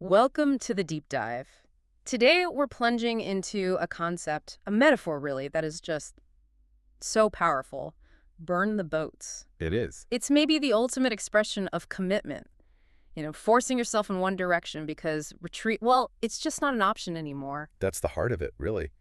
Welcome to the deep dive. Today, we're plunging into a concept, a metaphor really, that is just so powerful. Burn the boats. It is. It's maybe the ultimate expression of commitment. Forcing yourself in one direction because retreat, well, it's just not an option anymore. That's the heart of it, really.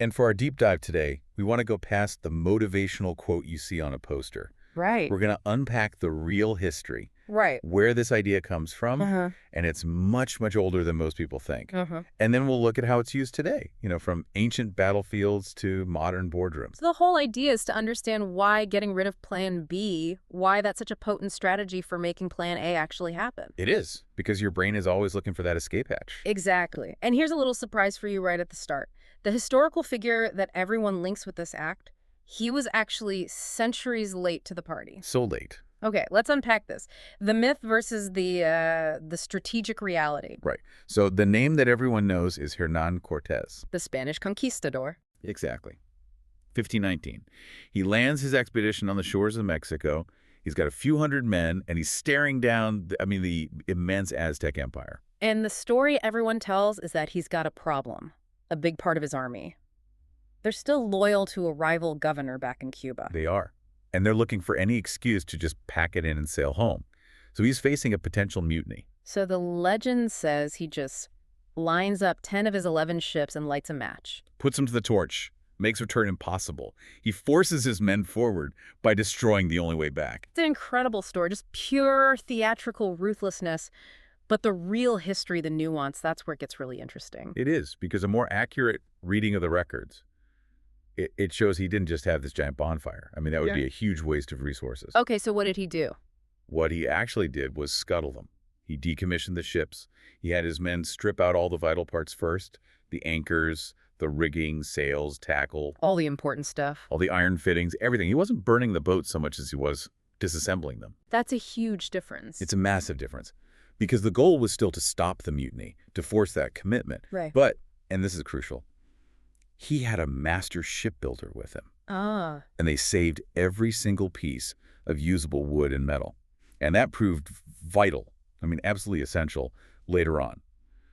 And for our deep dive today, we want to go past the motivational quote you see on a poster. Right. We're going to unpack the real history, Right. where this idea comes from, and it's much, much older than most people think. And then we'll look at how it's used today, from ancient battlefields to modern boardrooms. So the whole idea is to understand why getting rid of Plan B, why that's such a potent strategy for making Plan A actually happen. It is, because your brain is always looking for that escape hatch. Exactly. And here's a little surprise for you right at the start. The historical figure that everyone links with this act, he was actually centuries late to the party. So late. Okay, let's unpack this. The myth versus the strategic reality. Right. So the name that everyone knows is Hernán Cortés. The Spanish conquistador. Exactly. 1519. He lands his expedition on the shores of Mexico. He's got a few hundred men, and he's staring down, the immense Aztec Empire. And the story everyone tells is that he's got a problem, a big part of his army. They're still loyal to a rival governor back in Cuba. They are. And they're looking for any excuse to just pack it in and sail home. So he's facing a potential mutiny. So the legend says he just lines up 10 of his 11 ships and lights a match. Puts them to the torch. Makes return impossible. He forces his men forward by destroying the only way back. It's an incredible story, just pure theatrical ruthlessness. But the real history, the nuance, that's where it gets really interesting. It is, because a more accurate reading of the records, it shows he didn't just have this giant bonfire. That would be a huge waste of resources. Okay, so what did he do? What he actually did was scuttle them. He decommissioned the ships. He had his men strip out all the vital parts first, the anchors, the rigging, sails, tackle. All the important stuff. All the iron fittings, everything. He wasn't burning the boats so much as he was disassembling them. That's a huge difference. It's a massive difference, because the goal was still to stop the mutiny, to force that commitment. Right. But, and this is crucial, he had a master shipbuilder with him. Ah. And they saved every single piece of usable wood and metal. And that proved vital, absolutely essential, later on,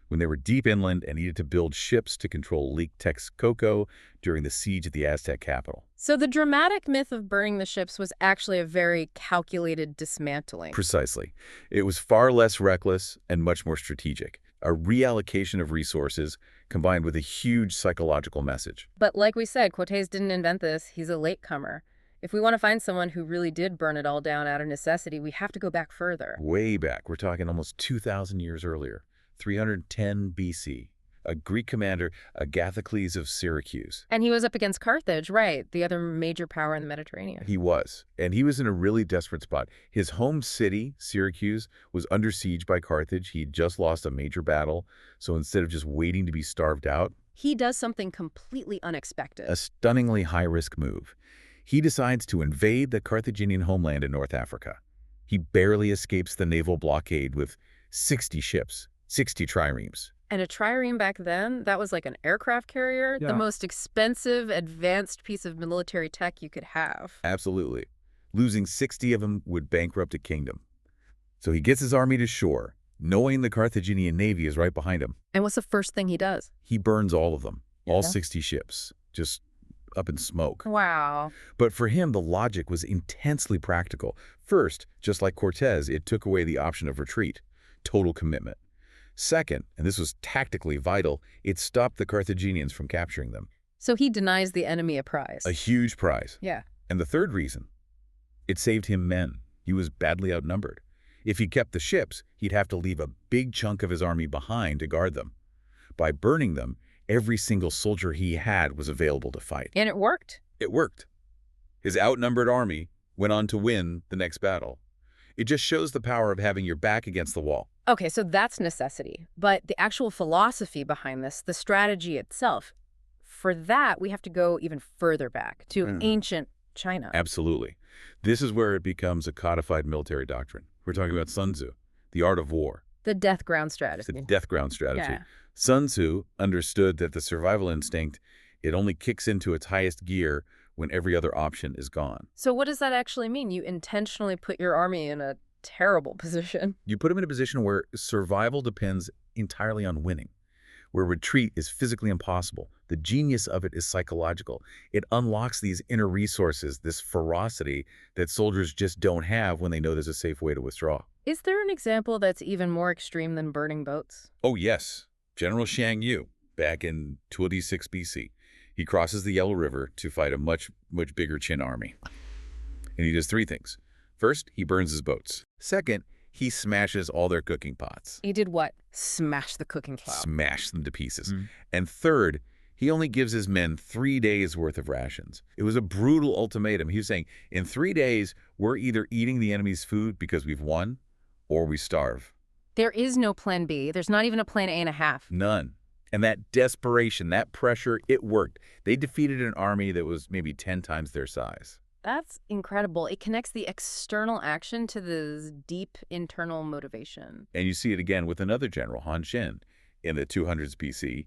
when they were deep inland and needed to build ships to control leaked Texcoco during the siege of the Aztec capital. So the dramatic myth of burning the ships was actually a very calculated dismantling. Precisely. It was far less reckless and much more strategic. A reallocation of resources combined with a huge psychological message. But like we said, Cortés didn't invent this. He's a latecomer. If we want to find someone who really did burn it all down out of necessity, we have to go back further. Way back. We're talking almost 2,000 years earlier. 310 BC. A Greek commander, Agathocles of Syracuse. And he was up against Carthage, right, the other major power in the Mediterranean. He was. And he was in a really desperate spot. His home city, Syracuse, was under siege by Carthage. He'd just lost a major battle. So instead of just waiting to be starved out, he does something completely unexpected. A stunningly high-risk move. He decides to invade the Carthaginian homeland in North Africa. He barely escapes the naval blockade with 60 ships, 60 triremes. And a trireme back then, that was like an aircraft carrier, the most expensive, advanced piece of military tech you could have. Absolutely. Losing 60 of them would bankrupt a kingdom. So he gets his army to shore, knowing the Carthaginian navy is right behind him. And what's the first thing he does? He burns all of them, all 60 ships, just up in smoke. Wow. But for him, the logic was intensely practical. First, just like Cortés, it took away the option of retreat, total commitment. Second, and this was tactically vital, it stopped the Carthaginians from capturing them. So he denies the enemy a prize. A huge prize. Yeah. And the third reason, it saved him men. He was badly outnumbered. If he kept the ships, he'd have to leave a big chunk of his army behind to guard them. By burning them, every single soldier he had was available to fight. And it worked. It worked. His outnumbered army went on to win the next battle. It just shows the power of having your back against the wall. Okay, so that's necessity. But the actual philosophy behind this, the strategy itself, for that, we have to go even further back to ancient China. Absolutely. This is where it becomes a codified military doctrine. We're talking about Sun Tzu, the art of war. The death ground strategy. The death ground strategy. Yeah. Sun Tzu understood that the survival instinct, it only kicks into its highest gear when every other option is gone. So what does that actually mean? You intentionally put your army in a terrible position. You put them in a position where survival depends entirely on winning. Where retreat is physically impossible, the genius of it is psychological. It unlocks these inner resources, this ferocity that soldiers just don't have when they know there's a safe way to withdraw. Is there an example that's even more extreme than burning boats? Oh yes, General Xiang Yu, back in 286 BC. He crosses the Yellow River to fight a much bigger Qin army. And he does three things. First, he burns his boats. Second, he smashes all their cooking pots. He did what? Smash the cooking pot. Smash them to pieces. And third, he only gives his men 3 days worth of rations. It was a brutal ultimatum. He was saying, in 3 days, we're either eating the enemy's food because we've won, or we starve. There is no plan B. There's not even a plan A and a half. None. And that desperation, that pressure, it worked. They defeated an army that was maybe 10 times their size. That's incredible. It connects the external action to this deep internal motivation. And you see it again with another general, Han Xin, in the 200s BC.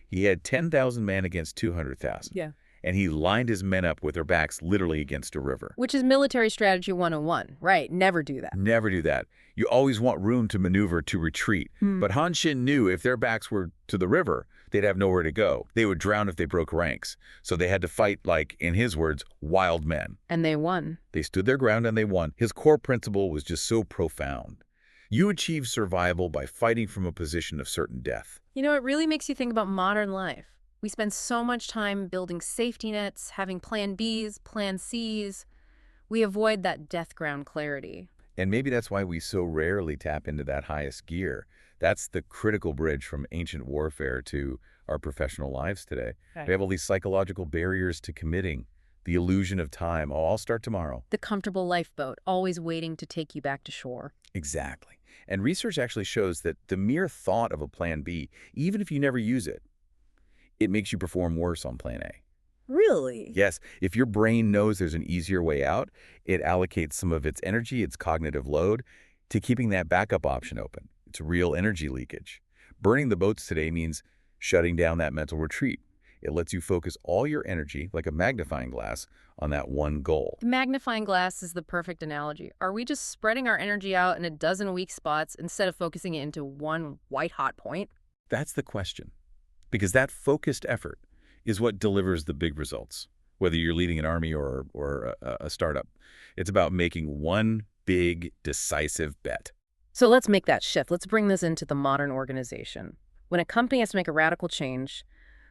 He had 10,000 men against 200,000. Yeah. And he lined his men up with their backs literally against a river. Which is military strategy 101, right? Never do that. Never do that. You always want room to maneuver, to retreat. But Han Xin knew if their backs were to the river, they'd have nowhere to go. They would drown if they broke ranks. So they had to fight like, in his words, wild men. And they won. They stood their ground and they won. His core principle was just so profound. You achieve survival by fighting from a position of certain death. You know, it really makes you think about modern life. We spend so much time building safety nets, having plan Bs, plan Cs. We avoid that death ground clarity. And maybe that's why we so rarely tap into that highest gear. That's the critical bridge from ancient warfare to our professional lives today. Right. We have all these psychological barriers to committing, the illusion of time. Oh, I'll start tomorrow. The comfortable lifeboat, always waiting to take you back to shore. Exactly. And research actually shows that the mere thought of a plan B, even if you never use it, it makes you perform worse on plan A. Really? Yes, if your brain knows there's an easier way out, it allocates some of its energy, its cognitive load, to keeping that backup option open. It's real energy leakage. Burning the boats today means shutting down that mental retreat. It lets you focus all your energy, like a magnifying glass, on that one goal. The magnifying glass is the perfect analogy. Are we just spreading our energy out in a dozen weak spots instead of focusing it into one white-hot point? That's the question. Because that focused effort is what delivers the big results, whether you're leading an army or a startup. It's about making one big, decisive bet. So let's make that shift. Let's bring this into the modern organization. When a company has to make a radical change,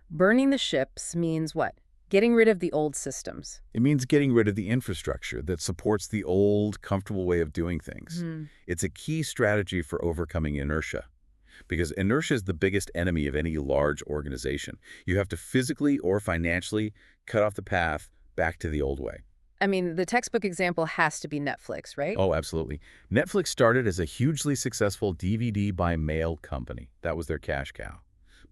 burning the ships means what? Getting rid of the old systems. It means getting rid of the infrastructure that supports the old, comfortable way of doing things. It's a key strategy for overcoming inertia. Because inertia is the biggest enemy of any large organization. You have to physically or financially cut off the path back to the old way. I mean, the textbook example has to be Netflix, right? Oh, absolutely. Netflix started as a hugely successful DVD by mail company. That was their cash cow.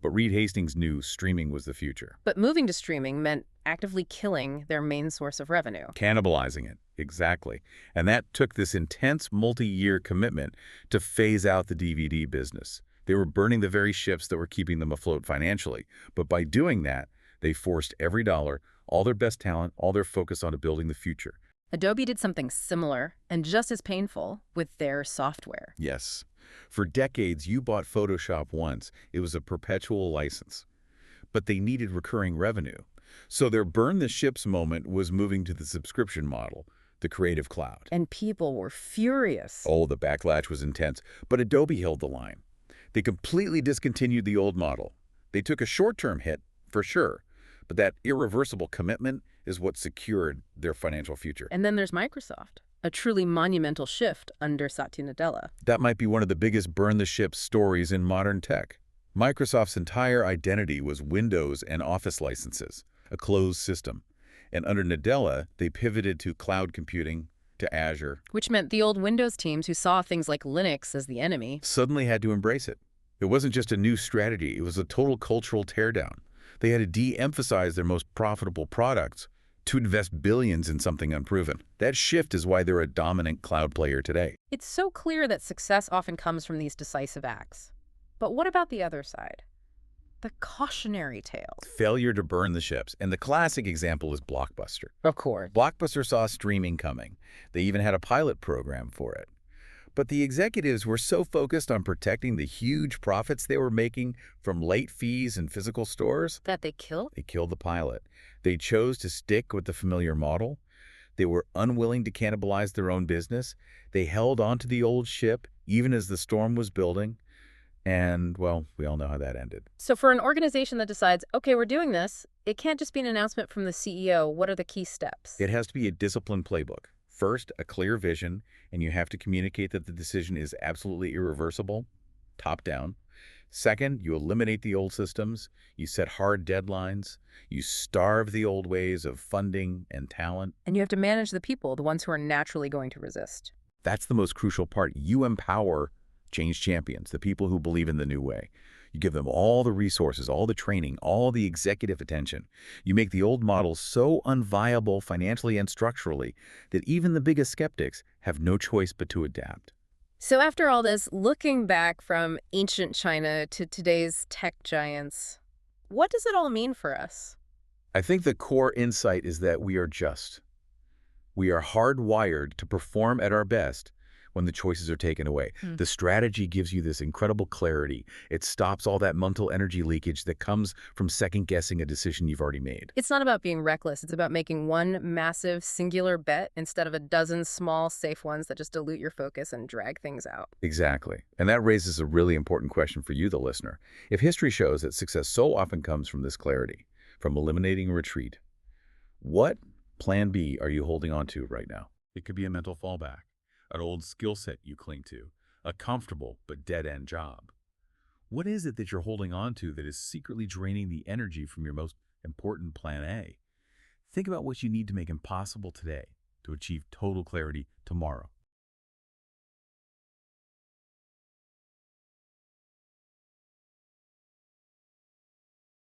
But Reed Hastings knew streaming was the future. But moving to streaming meant actively killing their main source of revenue. Cannibalizing it, exactly. And that took this intense multi-year commitment to phase out the DVD business. They were burning the very ships that were keeping them afloat financially. But by doing that, they forced every dollar, all their best talent, all their focus onto building the future. Adobe did something similar and just as painful with their software. Yes. For decades, you bought Photoshop once. It was a perpetual license. But they needed recurring revenue. So their burn the ships moment was moving to the subscription model, the Creative Cloud. And people were furious. Oh, the backlash was intense. But Adobe held the line. They completely discontinued the old model. They took a short-term hit, for sure, but that irreversible commitment is what secured their financial future. And then there's Microsoft, a truly monumental shift under Satya Nadella. That might be one of the biggest burn-the-ship stories in modern tech. Microsoft's entire identity was Windows and Office licenses, a closed system. And under Nadella, they pivoted to cloud computing, to Azure. Which meant the old Windows teams who saw things like Linux as the enemy suddenly had to embrace it. It wasn't just a new strategy, it was a total cultural teardown. They had to de-emphasize their most profitable products to invest billions in something unproven. That shift is why they're a dominant cloud player today. It's so clear that success often comes from these decisive acts. But what about the other side? The cautionary tales. Failure to burn the ships. And the classic example is Blockbuster. Of course. Blockbuster saw streaming coming. They even had a pilot program for it. But the executives were so focused on protecting the huge profits they were making from late fees and physical stores, That they killed? they killed the pilot. They chose to stick with the familiar model. They were unwilling to cannibalize their own business. They held onto the old ship, even as the storm was building. And, well, we all know how that ended. So for an organization that decides, okay, we're doing this, it can't just be an announcement from the CEO. What are the key steps? It has to be a disciplined playbook. First, a clear vision, and you have to communicate that the decision is absolutely irreversible, top down. Second, you eliminate the old systems, you set hard deadlines, you starve the old ways of funding and talent. And you have to manage the people, the ones who are naturally going to resist. That's the most crucial part. You empower change champions, the people who believe in the new way. You give them all the resources, all the training, all the executive attention. You make the old model so unviable financially and structurally that even the biggest skeptics have no choice but to adapt. So after all this, looking back from ancient China to today's tech giants, what does it all mean for us? I think the core insight is that we are hardwired to perform at our best when the choices are taken away. The strategy gives you this incredible clarity. It stops all that mental energy leakage that comes from second-guessing a decision you've already made. It's not about being reckless. It's about making one massive, singular bet instead of a dozen small, safe ones that just dilute your focus and drag things out. Exactly. And that raises a really important question for you, the listener. If history shows that success so often comes from this clarity, from eliminating retreat, what plan B are you holding on to right now? It could be a mental fallback, an old skill set you cling to, a comfortable but dead-end job. What is it that you're holding on to that is secretly draining the energy from your most important plan A? Think about what you need to make impossible today to achieve total clarity tomorrow.